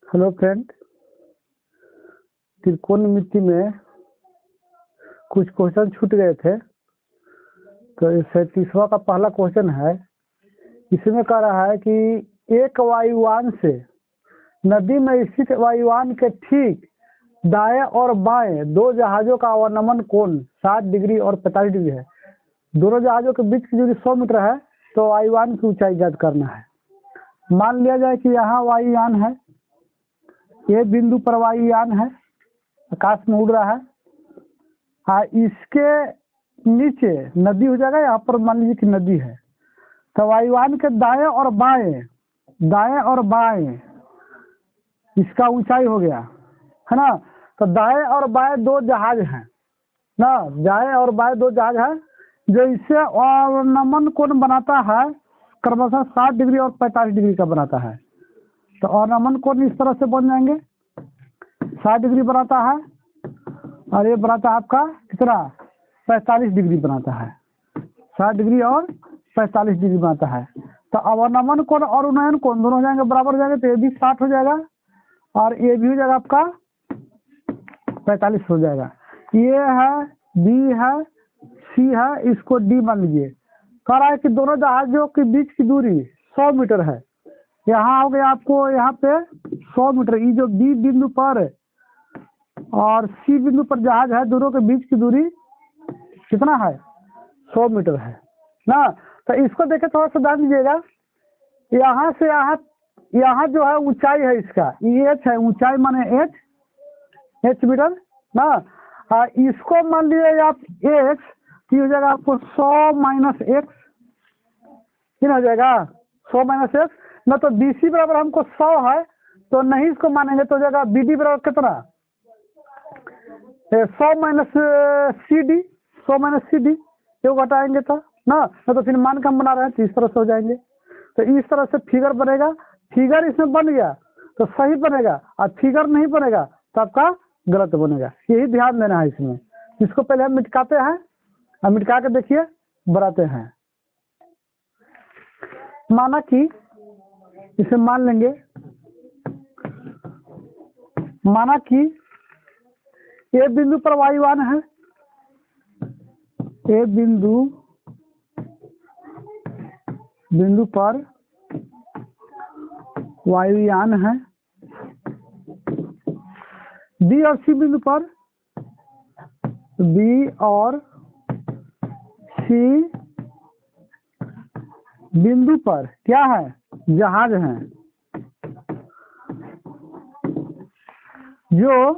Hello friend, त्रिकोणमिति में कुछ question छूट गए थे। तो इस 37वां का पहला क्वेश्चन है। इसमें कह रहा है कि एक वायुयान से नदी में स्थित वायुयान के ठीक दाएं और बाएं दो जहाजों का अवनमन कोण 60 डिग्री और 45 डिग्री है। दोनों जहाजों के बीच की दूरी 100 मीटर है। तो वायुयान की ऊंचाई ज्ञात करना है। मान लिया जाए कि यहाँ वायुयान है, ये बिंदु पर वायुयान है, आकाश में उड़ रहा है। हाँ, इसके नीचे नदी हो जाएगा। यहाँ पर मान लीजिए कि नदी है। तो वायुयान के दाएं और बाएं इसका ऊंचाई हो गया, है ना। तो दाएं और बाएं दो जहाज हैं ना, दाएं और बाएं दो जहाज हैं जो इससे अवनमन कोण बनाता है क्रमशः 60 डिग्री और 45 डिग्री का बनाता है। तो अवनमन कोण इस तरह से बन जाएंगे, 60 डिग्री बनाता है और ये बनाता है आपका कितना, 45 डिग्री बनाता है। 60 डिग्री और 45 डिग्री बनाता है। तो अवनमन कोण और उन्नयन कोण दोनों हो जाएंगे, बराबर हो जाएंगे। तो ये भी 60 हो जाएगा और ये भी हो जाएगा आपका 45 हो जाएगा। ये है, बी है, सी है, इसको डी मान लीजिए। कह रहा है कि दोनों जहाजों के बीच की दूरी 100 मीटर है। यहाँ हो गया आपको यहाँ पे 100 मीटर। ये जो बी बिंदु पर और सी बिंदु पर जहाज है, दोनों के बीच की दूरी कितना है, 100 मीटर है ना। तो इसको देखे थोड़ा सा ध्यान दीजिएगा। यहाँ से यहाँ जो है ऊंचाई है इसका, ये एच है, ऊंचाई माने एच मीटर ना। इसको मान लीजिए आप एक्स, हो जाएगा आपको 100 माइनस एक्स, कितना हो जाएगा 100 माइनस एक्स ना। तो बी सी बराबर हमको 100 है तो नहीं इसको मानेंगे, तो हो जाएगा बी डी बराबर कितना, 100 minus C D, 100 minus C D ये घटाएंगे तो ना। तो फिर मान के हम बना रहे हैं तो इस तरह से हो जाएंगे। तो इस तरह से फिगर बनेगा। फिगर इसमें बन गया तो सही बनेगा और फिगर नहीं बनेगा तो आपका गलत बनेगा। यही ध्यान देना है इसमें। इसको पहले हम मिटकाते हैं और मिटका के देखिए बनाते हैं। माना कि इसे मान लेंगे, माना कि ये बिंदु पर वायुयान है, ये बिंदु पर वायुयान है। बी और सी बिंदु पर, बी और सी बिंदु पर क्या है, जहाज हैं जो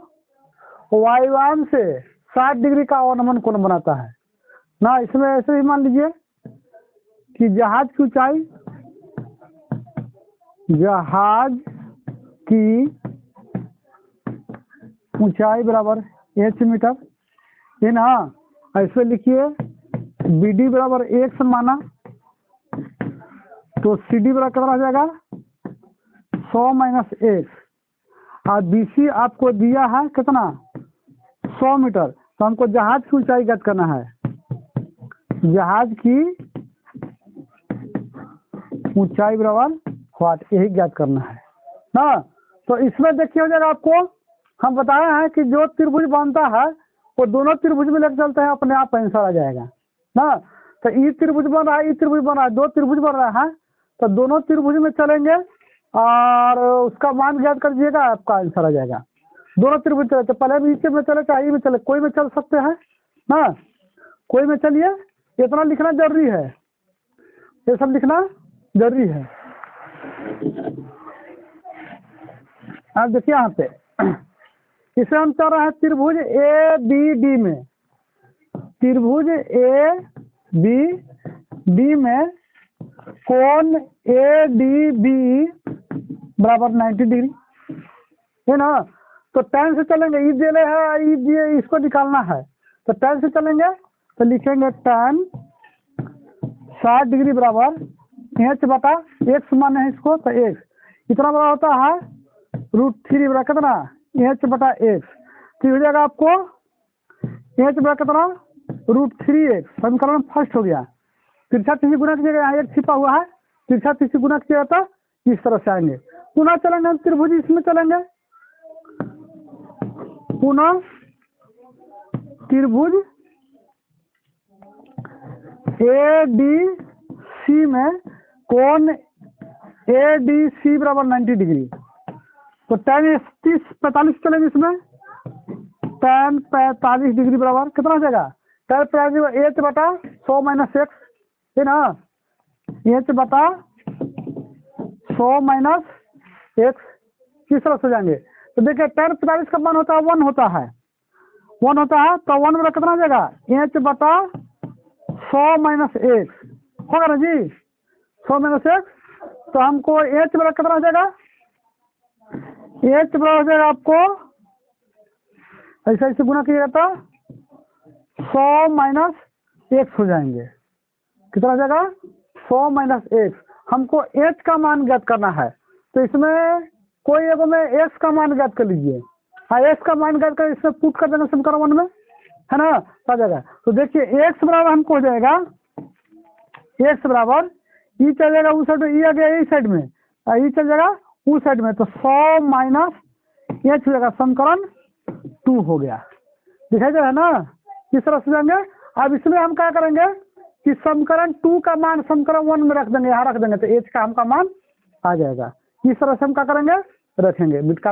वायुयान से 60 डिग्री का अवनमन कोण बनाता है ना। इसमें ऐसे ही मान लीजिए कि जहाज की ऊंचाई बराबर एच मीटर है ना। ऐसे लिखिए बी डी बराबर एक्स माना तो सी डी बराबर कितना हो जाएगा 100 माइनस एक्स और बी सी आपको दिया है कितना 100 मीटर। तो हमको जहाज की ऊंचाई ज्ञात करना है, जहाज की ऊंचाई बराबर व्हाट, यही ज्ञात करना है ना। तो इसमें देखिए हो जाएगा आपको, हम बताए हैं कि जो त्रिभुज बनता है वो दोनों त्रिभुज में लेकर चलते हैं, अपने आप आंसर आ जाएगा ना। तो ये त्रिभुज बन रहा है, ये त्रिभुज बन रहा है, दो त्रिभुज बन रहा है। तो दोनों त्रिभुज में चलेंगे और उसका मान ज्ञात कर दीजिएगा, आपका आंसर आ जाएगा। दोनों त्रिभुज चले तो पहले नीचे में चले चाहे में चले, कोई में चल सकते हैं ना, कोई में चलिए। इतना लिखना जरूरी है, ये सब लिखना जरूरी है। आप देखिए यहाँ पे इसे हम चल रहे हैं त्रिभुज ए बी डी में, त्रिभुज ए बी डी में कोण ए डी बी बराबर 90 डिग्री है ना। तो tan से चलेंगे, ई दिए है, ई दिए, इसको निकालना है। तो tan से चलेंगे तो लिखेंगे tan 60 डिग्री बराबर एच बटा एक्स माने है इसको, तो एक्स इतना बड़ा होता है √3 बराबर कितना, एच बटा एक्स। तो हो जाएगा आपको एच बराबर कितना √3x। समीकरण फर्स्ट हो गया। तिरछा तीसी गुना कीजिएगा, यहाँ एक छिपा हुआ है, तिरछा तीसी गुना कीजिएगा तो इस तरह से आएंगे। पुनः चलेंगे हम त्रिभुज इसमें चलेंगे, पुनः त्रिभुज ADC में कोण ADC बराबर 90 डिग्री। तो tan 45 चलेंगे इसमें, tan 45 डिग्री बराबर कितना हो जाएगा, tan 45 H बटा 100 माइनस एक्स है ना, H बटा 100 माइनस एक्स किस तरह से जाएंगे। तो देखिए tan 45 का मान होता है 1 होता है, 1 होता है, तो 1 बटा कितना हो जाएगा, H बटा 100 माइनस एक्स होगा ना जी, 100 माइनस एक्स। तो हमको H बराबर कितना हो जाएगा, H बराबर हो जाएगा आपको ऐसे ऐसे गुना कीजिएगा तो 100 माइनस एक्स हो जाएंगे, कितना हो जाएगा 100 माइनस एक्स। हमको H का मान ज्ञात करना है, तो इसमें कोई एगो में x का मान ज्ञात कर लीजिए। हाँ x का मान ज्ञात कर इसमें पुट कर देंगे समीकरण में, है ना, आ जाएगा। तो देखिए x बराबर हमको हो जाएगा, x बराबर ई चल जाएगा उस साइड में, ई आ गया इस साइड में, ई चल जाएगा उस साइड में, तो 100 माइनस एच हो जाएगा, समीकरण 2 हो गया। दिखाई दे रहा है ना, किस तरह से जाएंगे। अब इसमें हम क्या करेंगे कि समीकरण 2 का मान समीकरण 1 में रख देंगे, यहाँ रख देंगे, तो एच का हमका मान आ जाएगा। इस तरह से हम क्या करेंगे, रखेंगे बिट का।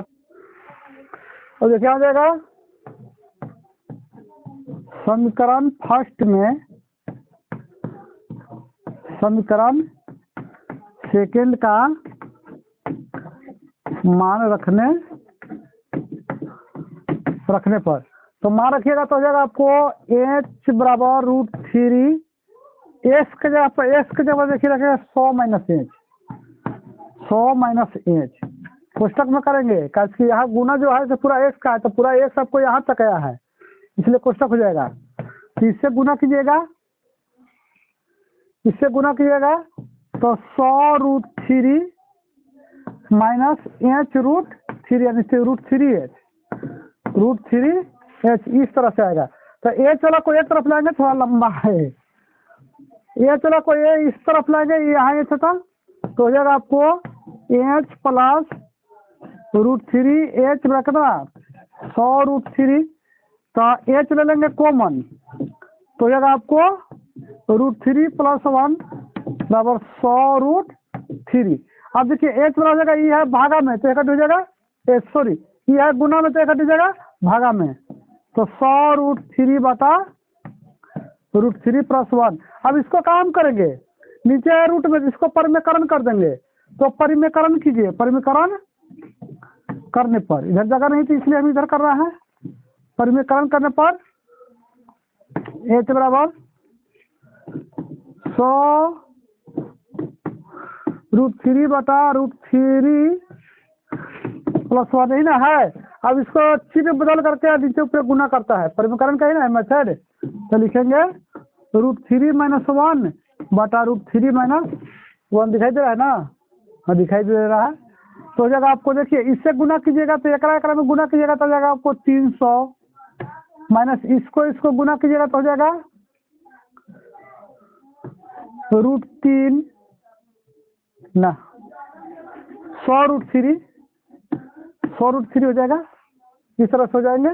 और देखिए आ जाएगा समीकरण फर्स्ट में, समीकरण सेकंड का मान रखने पर, तो मान रखिएगा तो हो जाएगा आपको h बराबर √3, एस के जगह पर, एस के जगह देखिए रखेगा 100 माइनस एच, 100 माइनस एच कोष्टक में करेंगे, क्योंकि यहाँ गुना जो है पूरा एक्स का है, तो पूरा एक्स आपको यहाँ तक आया है, इसलिए कोष्टक हो जाएगा। तो इससे गुना कीजिएगा, इससे गुना कीजिएगा तो 100√3 माइनस एच √3 यानी √3h इस तरह से आएगा। तो एच वाला को एक तरफ लाएंगे, थोड़ा लंबा है, एच वाला को ये इस तरफ लाएंगे, यहाँ एच था, तो हो जाएगा आपको एच प्लस √3h बराबर कितना 100√3, तो एच ले लेंगे कॉमन, तो हो जाएगा आपको √3 + 1 बराबर 100√3। अब देखिए एच बराबर हो जाएगा, ये है भागा में तो इकट्ठ हो जाएगा, सॉरी ये है गुना में तो इकट्ठ हो जाएगा भागा में, तो 100√3 बटा √3 + 1। अब इसको काम करेंगे, नीचे है रूट में, इसको परिमेकरण कर देंगे, तो परिमेकरण कीजिए, परिमेकरण करने पर इधर जगह नहीं थी इसलिए हम इधर कर रहे हैं, परिमेकरण करने पर h बराबर 100√3 बटा √3 + 1 ही ना है। अब इसको चिन्ह बदल करके नीचे ऊपर गुना करता है, परिमेकरण का ही ना मेथड, तो लिखेंगे √3 - 1 बटा √3 - 1 दिखाई दे रहा है ना, हाँ दिखाई दे रहा है। तो हो जाएगा आपको, देखिए इससे गुना कीजिएगा तो एकरा में गुना कीजिएगा तो हो जाएगा आपको 300 माइनस इसको गुना कीजिएगा तो हो जाएगा √3 ना 100√3 हो जाएगा, इस तरह से हो जाएंगे।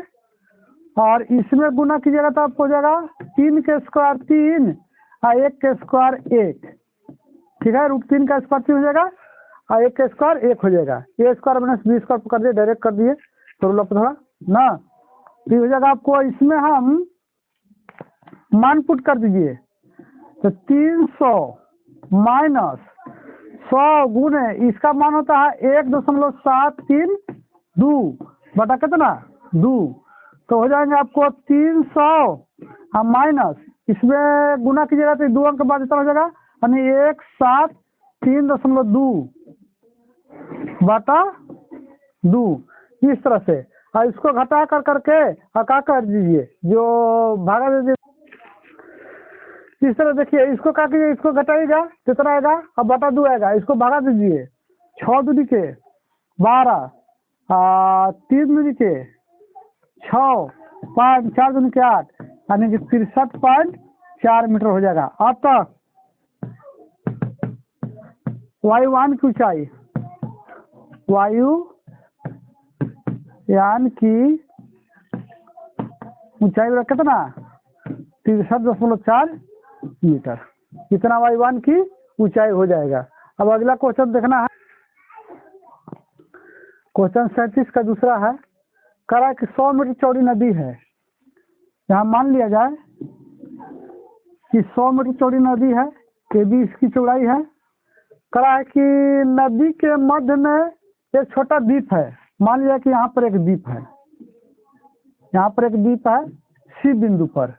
और इसमें गुना कीजिएगा तो आपको हो जाएगा 3 के स्क्वायर 3 और 1 के स्क्वायर 1, ठीक है, √3 का स्क्वायर 3 हो जाएगा और 1 का स्क्वायर 1 हो जाएगा, a square minus b square कर दिए, डायरेक्ट कर दिए तो रूल थोड़ा ना, तो हो जाएगा आपको। इसमें हम मान पुट कर दीजिए, तो 300 माइनस 100 गुने इसका मान होता है 1.732 बटा कितना 2, तो हो जाएंगे आपको 300 माइनस इसमें गुना कीजिएगा तो 2 अंक के बाद इतना हो जाएगा, यानी 173.2 बटा 2 इस तरह से। और इसको घटा कर करके क्या कर दीजिए, जो भागा दे दीजिए इस तरह। देखिए इसको क्या कीजिए, इसको घटाइएगा कितना आएगा, अब बटा 2 आएगा, इसको भागा दीजिए, 6 दूनी के 12, 3 दूनी के 6, 5 4 दूनी के 8, यानी कि 63.4 मीटर हो जाएगा। अब तक y1 की ऊंचाई वायुयान की ऊंचाई कितना 63.4 मीटर। कितना वायुयान की ऊंचाई हो जाएगा। अब अगला क्वेश्चन देखना है। क्वेश्चन 37 का दूसरा है। कह रहा है कि 100 मीटर चौड़ी नदी है। यहाँ मान लिया जाए कि 100 मीटर चौड़ी नदी है, ये भी इसकी चौड़ाई है। कह रहा है कि नदी के मध्य में एक छोटा द्वीप है। मान लिया कि यहाँ पर एक द्वीप है, यहाँ पर एक द्वीप है सी बिंदु पर।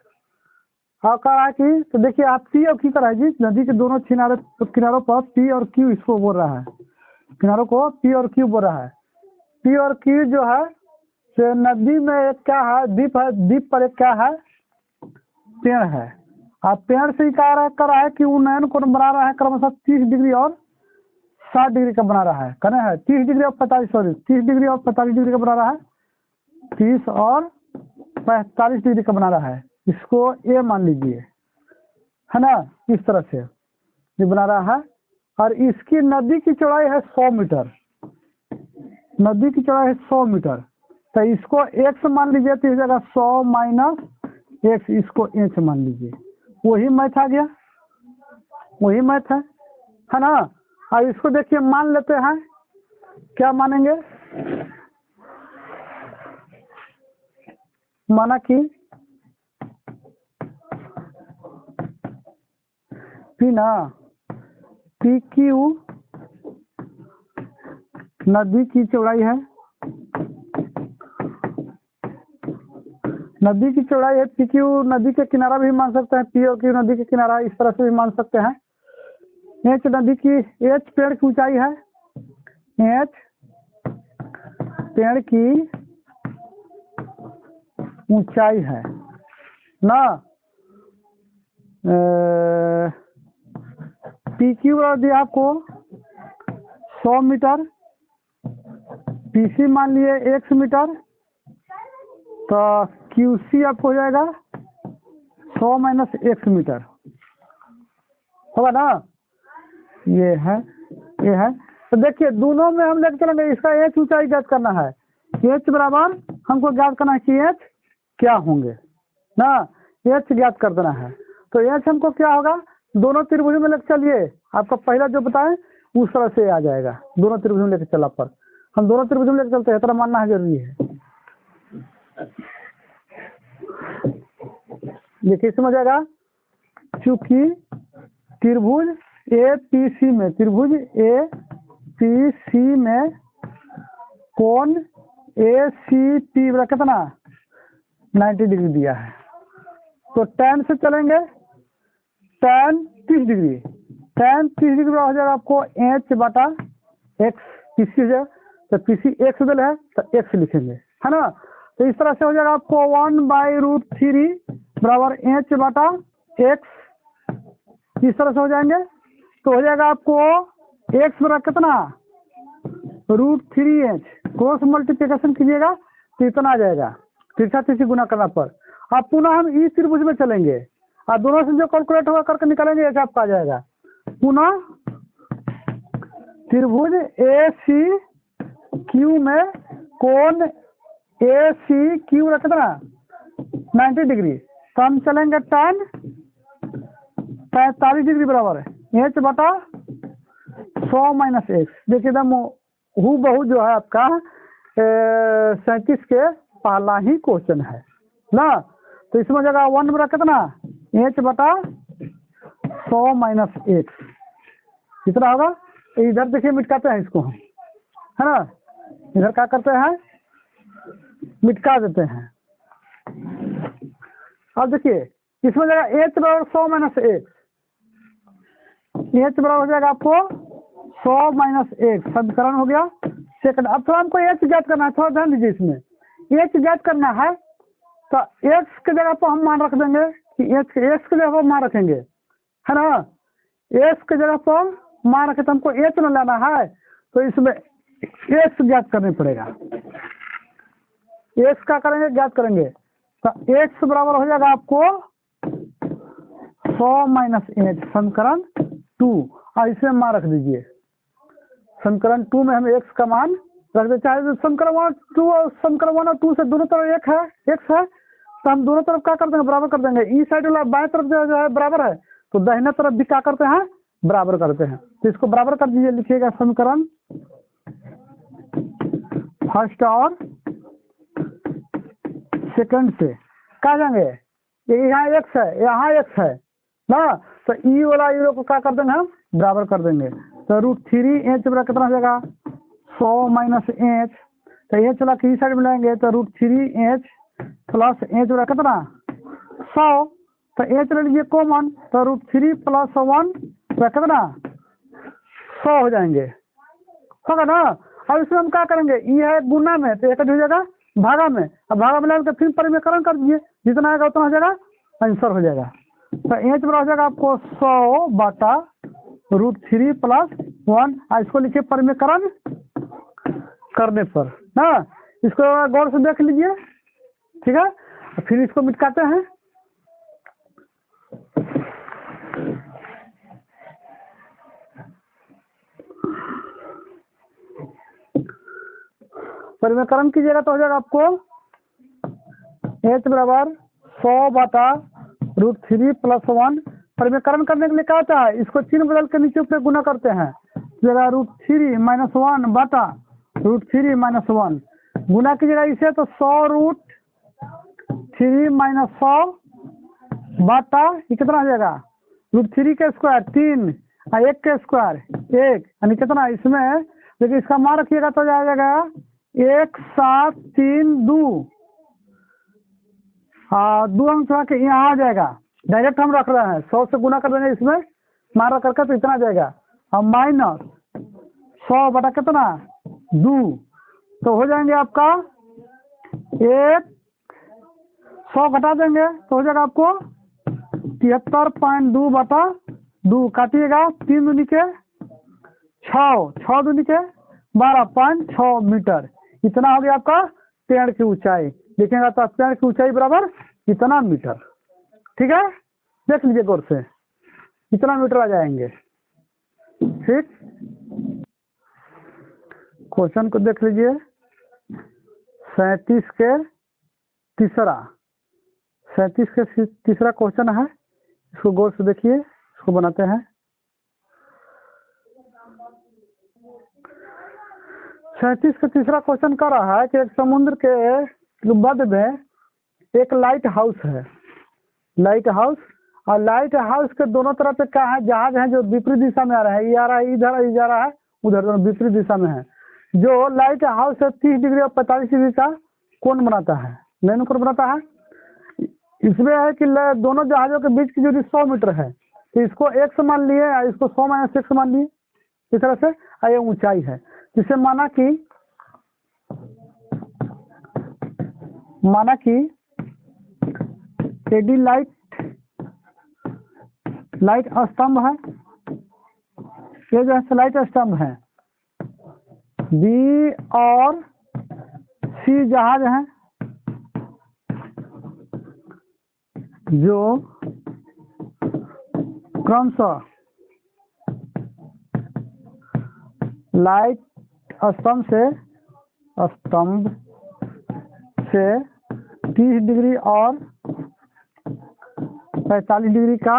और कह रहा है कि तो देखिए आप पी और क्यू कर रहा है जी, नदी के दोनों किनारों पर पी और क्यू इसको बोल रहा है, किनारों को पी और क्यू बोल रहा है। पी और क्यू जो है तो नदी में एक क्या है, द्वीप है, द्वीप पर एक क्या है, पेड़ है। आप पेड़ से ही कर रहा है कि उन्नयन कोण बना रहा है क्रमशः 30 डिग्री और 60 डिग्री का बना रहा है। कहना है 30 डिग्री और 30 डिग्री और 45 डिग्री का बना रहा है, 30 और 45 डिग्री का बना रहा है। इसको ए मान लीजिए, है ना, इस तरह से ये बना रहा है। और इसकी नदी की चौड़ाई है 100 मीटर, नदी की चौड़ाई है 100 मीटर। तो इसको x मान लीजिए, तो इस जगह 100 माइनस x, इसको h मान लीजिए। वही मैथ आ गया, वही मैथ है ना। अब इसको देखिए मान लेते हैं, क्या मानेंगे, माना कि पी ना पी क्यू नदी की चौड़ाई है, नदी की चौड़ाई है। पी क्यू नदी के किनारा भी मान सकते हैं, पी और क्यू नदी के किनारा, इस तरह से भी मान सकते हैं। एच नदी की, एच पेड़ की ऊंचाई है, एच पेड़ की ऊंचाई है ना। पी क्यू दिया आपको 100 मीटर, पीसी मान लिए 1 मीटर, तो क्यूसी आपको हो जाएगा 100 माइनस 1 मीटर, होगा ना। ये है। तो देखिए दोनों में हम लेकर चलेंगे। इसका एच ऊंचाई ज्ञात करना है, एच बराबर हमको ज्ञात करना है कि एच क्या होंगे ना, एच ज्ञात कर देना है। तो एच हमको क्या होगा, दोनों त्रिभुज में लेकर चलिए, आपका पहला जो बताएं उस तरह से आ जाएगा। दोनों त्रिभुज में लेकर चला पर हम दोनों त्रिभुज में लेकर चलते हैं, इतना मानना है जरूरी है। देखिए समझ आएगा, चूंकि त्रिभुज ए पी सी में, त्रिभुज ए पी सी में कोण ए सी पी कितना 90 डिग्री दिया है, तो tan से चलेंगे, tan 30 डिग्री, tan 30 डिग्री हो जाएगा आपको एच बटा एक्स, पीसी हो जाएगा। तो पीसी एक्स दिल है तो एक्स लिखेंगे, है ना। तो इस तरह से हो जाएगा आपको 1/√3 बराबर एच बटा एक्स, इस तरह से हो जाएंगे। तो हो जाएगा आपको एक्स बराबर कितना √3h, क्रॉस मल्टीप्लिकेशन कीजिएगा तो इतना आ जाएगा, तिरछा तिरछी गुना करना पर। अब पुनः हम इस त्रिभुज में चलेंगे और दोनों से जो कैलकुलेट होगा करके निकालेंगे, ऐसा आपका आ जाएगा। पुनः त्रिभुज ए सी क्यू में कोण ए सी क्यू कितना 90 डिग्री, तो हम चलेंगे tan 45 डिग्री बराबर है एच बटा 100 माइनस एक्स। देखिए एकदम हु बहु जो है आपका 37 के पहला ही क्वेश्चन है ना। तो इसमें जगह 1 बटा कितना एच बटा 100 माइनस एक्स, कितना होगा। इधर देखिए मिटकाते हैं इसको हम, है ना, इधर क्या करते हैं मिटका देते हैं। अब देखिए इसमें जगह एच बराबर 100 माइनस एक्स, एच बराबर हो जाएगा आपको 100 माइनस एक्स, समीकरण हो गया सेकंड। अब थोड़ा हमको एच ज्ञात करना है, थोड़ा ध्यान दीजिए। इसमें एच ज्ञात करना है तो एक्स के जगह पर हम मान रख देंगे कि एक्स के जगह पर मान रखेंगे, है ना। एक्स के जगह पर मान रखे तो हमको एच न लेना है, तो इसमें एक्स ज्ञात करना पड़ेगा। एक्स क्या करेंगे ज्ञात करेंगे, तो एक्स बराबर हो जाएगा आपको 100 माइनस एच, समीकरण 2, और इसमें मान रख दीजिए समीकरण 2 में हम x का मान रख दे, चाहे समीकरण 1 और समीकरण 1 और 2 से दोनों तरफ एक है x है, तो हम दोनों तरफ क्या कर देंगे, बराबर कर देंगे। ई साइड वाला बाएं तरफ जो है बराबर है, तो दाहिने तरफ भी क्या करते हैं, बराबर करते हैं। तो इसको बराबर कर दीजिए, लिखिएगा समीकरण फर्स्ट और सेकंड से क्या जाएंगे, यहाँ x है यहाँ x है ना, तो ई वाला यूरो को क्या कर देंगे, हम बराबर कर देंगे। तो √3h बराबर कितना हो जाएगा, 100 माइनस h, तो h वाला की साइड में लाएंगे तो √3h प्लस h बराबर कितना 100, तो h ले लीजिए कॉमन, तो √3 + 1 बराबर कितना 100 हो जाएंगे, होगा ना। अब इसमें हम क्या करेंगे, ये है गुना में, तो एक हो जाएगा भागा में, अब भागा में लाकर फिर परिमेयकरण कर दीजिए, जितना आएगा उतना हो जाएगा, आंसर हो जाएगा। तो h बराबर हो जाएगा आपको 100 बटा √3 + 1, इसको लिखिए परिमेयकरण करने पर ना, इसको गौर से देख लीजिए, ठीक है। फिर इसको मिटाते हैं, परिमेयकरण कीजिएगा तो हो जाएगा आपको h बराबर 100 बटा √3 + 1। परिमेयकरण करने के लिए क्या होता है, इसको चिन्ह बदल के नीचे ऊपर गुना करते हैं, जगह √3 - 1 बटा √3 - 1 गुना कीजिएगा इसे, तो 100 √3 - 100 बटा ये कितना हो जाएगा, √3 के स्क्वायर 3 और 1 के स्क्वायर 1, यानी कितना इसमें, लेकिन इसका मान रखिएगा तो जाएगा 1732, हाँ 2 अंक के यहाँ आ जाएगा, डायरेक्ट हम रख रहे हैं 100 से गुना कर देंगे, इसमें मारा करके तो इतना जाएगा, और माइनस 100 बटा कितना 2, तो हो जाएंगे आपका 100 घटा देंगे तो हो जाएगा आपको 73.2 बटा 2, काटिएगा 3 दूनी के 6, 6 दूनी के 12.6 मीटर, इतना हो गया आपका पेड़ की ऊंचाई। लिखेगा तो पेड़ की ऊंचाई बराबर इतना मीटर, ठीक है, देख लीजिए गौर से, इतना मीटर आ जाएंगे। ठीक, क्वेश्चन को देख लीजिए, 37 के तीसरा क्वेश्चन है, इसको गौर से देखिए, इसको बनाते हैं। 37 का तीसरा क्वेश्चन कर रहा है कि एक समुद्र के मध्य में एक लाइट हाउस है, और लाइट हाउस के दोनों तरफ क्या है, जहाज है जो विपरीत दिशा में आ रहा है, ये आ रहा है इधर, ये जा रहा है उधर, दोनों विपरीत दिशा में है। जो लाइट हाउस है 30 डिग्री और 45 डिग्री का कोण बनाता है, मेन कोण बनाता है। इसमें है कि दोनों जहाजों के बीच की दूरी 100 मीटर है, तो इसको x मान लिए और इसको 100 - x मान लिए, इस तरह से ये ऊंचाई है। जिसे माना कि एडी लाइट स्तंभ है, ये जो है लाइट स्तंभ है, बी और सी जहाज हैं जो क्रमशः लाइट स्तंभ से 30 डिग्री और 45 डिग्री का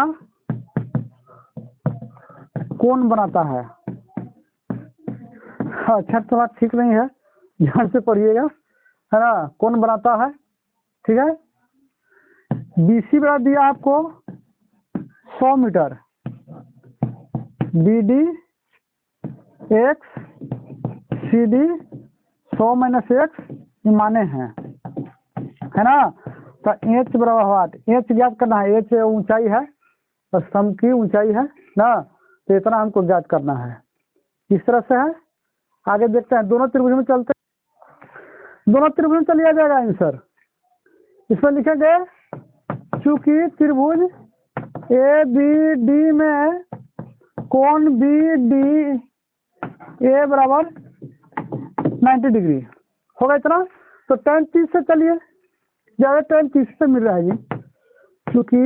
कोण बनाता है। अच्छा, तो बात ठीक नहीं है, ध्यान से पढ़िएगा, है ना, कोण बनाता है, ठीक है। BC बना दिया आपको 100 metre, BD x CD 100 - x माने हैं, है ना। तो h बराबर हुआ, h ज्ञात करना है, h ऊंचाई है, स्तंभ की ऊंचाई है ना, तो इतना हमको ज्ञात करना है। इस तरह से है, आगे देखते हैं, दोनों त्रिभुज में चलते हैं, दोनों त्रिभुज में चलिए जाएगा आंसर। इसमें लिखेंगे चूंकि त्रिभुज ABD में कोण BDA बराबर 90 डिग्री होगा इतना, तो tan 30 से चलिए, ज्यादा tan 30 से मिल रहा है जी, क्योंकि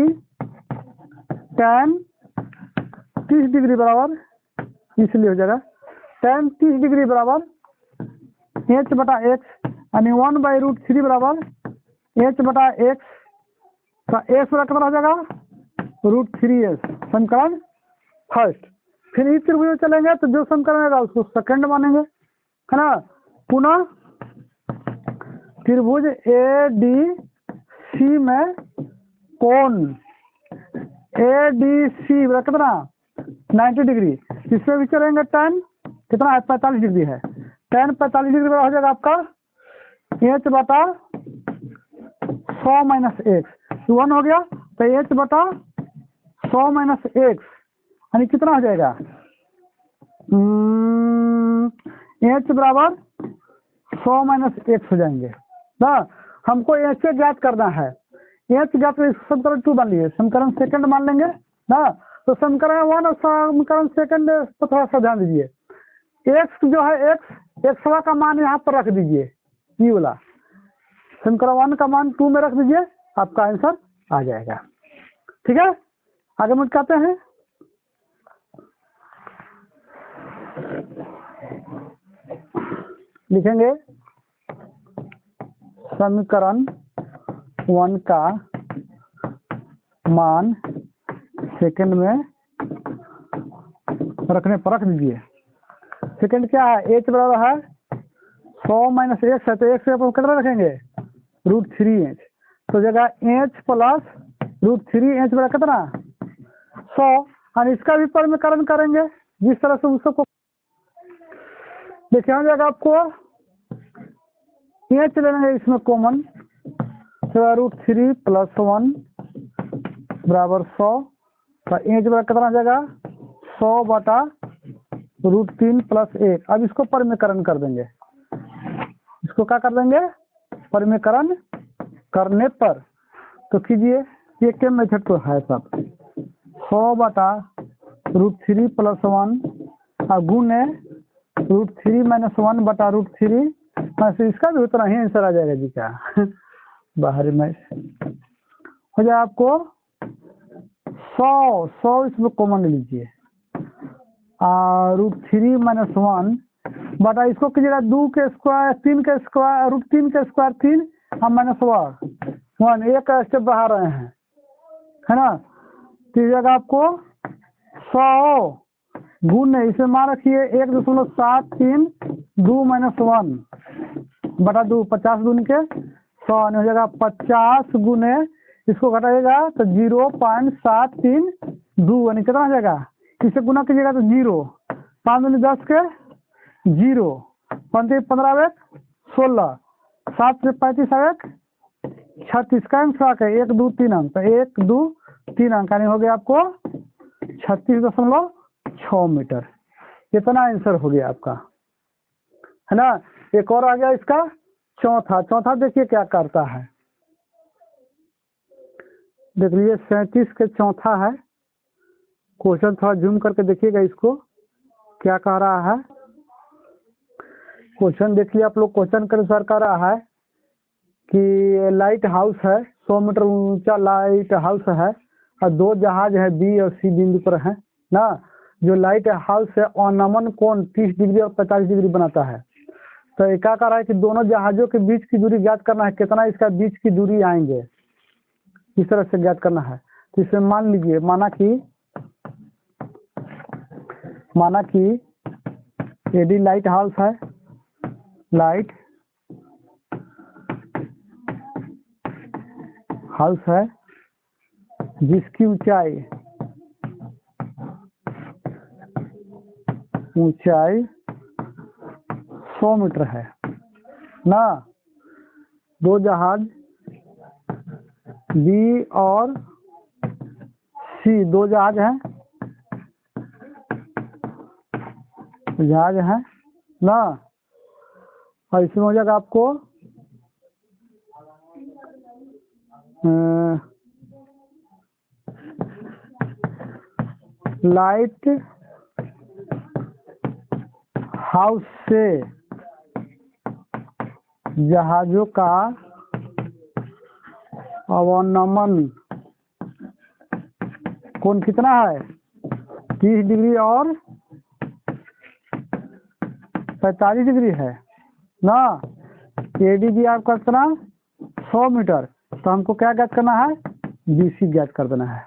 tan 30 डिग्री बराबर इसलिए हो जाएगा tan 30 डिग्री बराबर h बटा x यानी 1/√3 बराबर h बटा x का x बराबर कितना हो जाएगा √3s, समीकरण फर्स्ट। फिर इस त्रिभुज में चलेंगे तो जो समीकरण आएगा उसको सेकंड मानेंगे, है ना। पुनः त्रिभुज ADC में कोण ADC कितना 90 डिग्री, इसमें भी चलेंगे tan कितना है 45 डिग्री है, tan 45 डिग्री हो जाएगा आपका h बटा 100 माइनस एक्स 1 हो गया, तो h बटा 100 माइनस एक्स यानी कितना हो जाएगा h बराबर 100 माइनस एक्स हो जाएंगे ना। हमको h ज्ञात करना है, h ज्ञात कर समीकरण 2 मान लीजिए, समीकरण सेकंड मान लेंगे ना। तो समीकरण 1 और समीकरण सेकंड पर थोड़ा सा ध्यान दीजिए। x जो है x का मान यहाँ पर रख दीजिए, ये वाला समीकरण 1 का मान 2 में रख दीजिए, आपका आंसर आ जाएगा। ठीक है, आगे मुझे कहते हैं लिखेंगे समीकरण 1 का मान सेकंड में रखने पर रख दीजिए। सेकंड क्या है, h बराबर है 100 माइनस एक्स है, तो एक्स पर कितना रखेंगे √3h, तो जगह h प्लस √3h बराबर कितना 100, और इसका भी परिमेयकरण करेंगे जिस तरह से उसको देखिए हो जाएगा आपको h लेंगे इसमें कॉमन, तो √3 प्लस 1 बराबर 100, तो h बराबर कितना आ जाएगा 100 बटा √3 प्लस 1। अब इसको परिमेयकरण कर देंगे, इसको क्या कर देंगे परिमेयकरण करने पर, तो कीजिए ये क्या मेथड तो है सब 100 बटा √3 प्लस 1 और गुणे √3 माइनस 1 बटा √3, इसका भी उतना ही आंसर आ जाएगा जी का बाहरी में हो जाए आपको 100 इसमें कॉमन लीजिए, और √3 माइनस 1 बटा इसको कीजिएगा 2 के स्क्वायर 3 के स्क्वायर √3 के स्क्वायर 3 हम माइनस 1 एक स्टेप बढ़ा रहे हैं, है ना। कीजिएगा आपको 100 गुण इसमें मान रखिए 1.73 2 माइनस 1 बटा 2 50 गुण के 100 हो जाएगा 50 गुने इसको घटाइएगा तो 0.732 यानी कितना हो जाएगा, इसे गुना कीजिएगा तो 0 5 दूनी 10 के 0 15 16 7 से 35 एक 36 का अंक है 1 2 3 अंक, तो 1 2 3 अंक यानी हो गया आपको 36.6 मीटर। इतना आंसर हो गया आपका, है ना। एक और आ गया इसका चौथा देखिए क्या करता है, देख लीजिए 37 के चौथा है क्वेश्चन, थोड़ा जूम करके देखिएगा इसको क्या कह रहा है। क्वेश्चन देख लिया आप लोग, क्वेश्चन के अनुसार कह रहा है कि लाइट हाउस है 100 मीटर ऊंचा लाइट हाउस है और 2 जहाज है बी और सी बिंदु पर है ना। जो लाइट हाउस है अवनमन कोण 30 डिग्री और 45 डिग्री बनाता है, तो ये क्या कर रहा है कि दोनों जहाजों के बीच की दूरी ज्ञात करना है, कितना इसका बीच की दूरी आएंगे इस तरह से ज्ञात करना है। तो इसमें मान लीजिए माना कि एडी लाइट हाउस है, लाइट हाउस है जिसकी ऊंचाई 100 मीटर है ना। 2 जहाज बी और सी 2 जहाज हैं ना, और इसमें हो जाएगा आपको लाइट हाउस से जहाजों का अवनमन कोण कितना है 30 डिग्री और 45 डिग्री है ना। ADB आपका कितना 100 मीटर, तो हमको क्या ज्ञात करना है, BC ज्ञात कर देना है।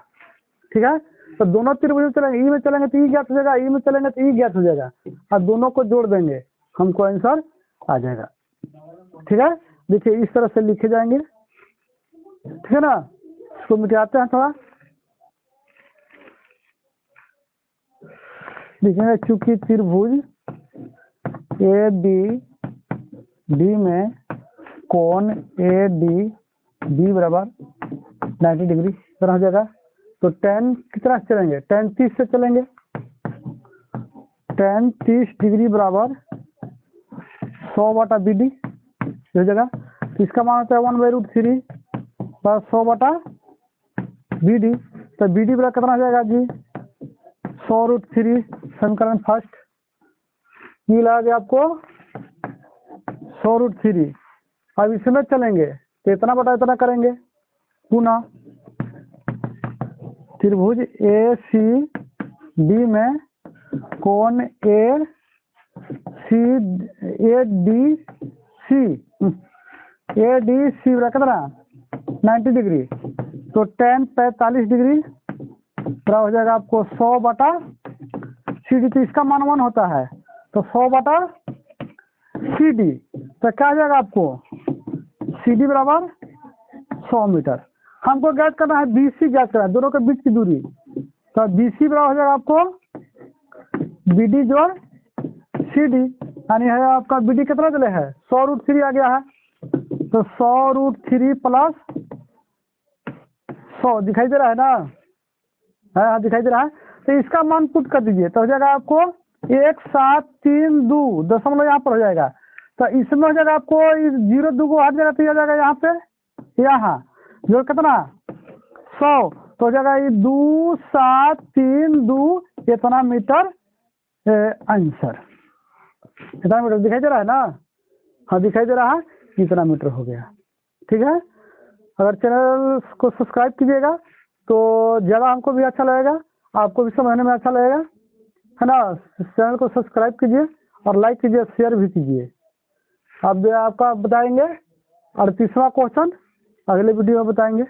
ठीक है, तो दोनों त्रिभुज चलेंगे, ई में चलेंगे तो ई ज्ञात हो जाएगा, ई में चलेंगे तो ई ज्ञात हो जाएगा, और दोनों को जोड़ देंगे हमको आंसर आ जाएगा। ठीक है, देखिए इस तरह से लिखे जाएंगे। ठीक है ना, इसको मिटाते हैं थोड़ा। देखिए चूंकि त्रिभुज ABD में कोण ADB बराबर 90 डिग्री तरह हो जाएगा, तो tan कितना से चलेंगे, tan 30 से चलेंगे। tan 30 डिग्री बराबर 100/BD हो जाएगा। तो इसका मान होता है 1/√3 प्लस 100/BD। तो BD बराबर कितना हो जाएगा जी, 100√3। समीकरण फर्स्ट मिला गया आपको 100√3। अब इसमें चलेंगे तो इतना बटा इतना करेंगे गुना। त्रिभुज ACB में कोण ADC कितना 90 डिग्री, तो tan 45 डिग्री बराबर हो जाएगा आपको 100/CD। तो इसका मान 1 होता है, तो 100/CD तो क्या हो जाएगा आपको, CD बराबर 100 मीटर। हमको ज्ञात करना है BC ज्ञात करना है, दोनों के बीच की दूरी। तो BC बराबर हो जाएगा आपको BD जोड़ CD, यानी है आपका BD कितना चले है 100√3 आ गया है, तो 100√3 प्लस 100 दिखाई दे रहा है ना, हाँ दिखाई दे रहा है। तो इसका मान पुट कर दीजिए, तो हो जाएगा आपको 1732 दशमलव यहाँ पर हो जाएगा। तो इसमें हो जाएगा आपको 0 2 को हट जाएगा, तो आ जाएगा यहाँ पे, यहाँ जो कितना 100, तो हो जाएगा ये 2732 इतना मीटर आंसर। इतना मीटर दिखाई दे रहा है ना, हाँ दिखाई दे रहा है, इतना मीटर हो गया। ठीक है, अगर चैनल को सब्सक्राइब कीजिएगा तो ज़्यादा हमको भी अच्छा लगेगा, आपको भी समझने में अच्छा लगेगा, है ना। चैनल को सब्सक्राइब कीजिए और लाइक कीजिए, शेयर भी कीजिए। अब आपका बताएंगे 38वां क्वेश्चन अगले वीडियो में बताएंगे।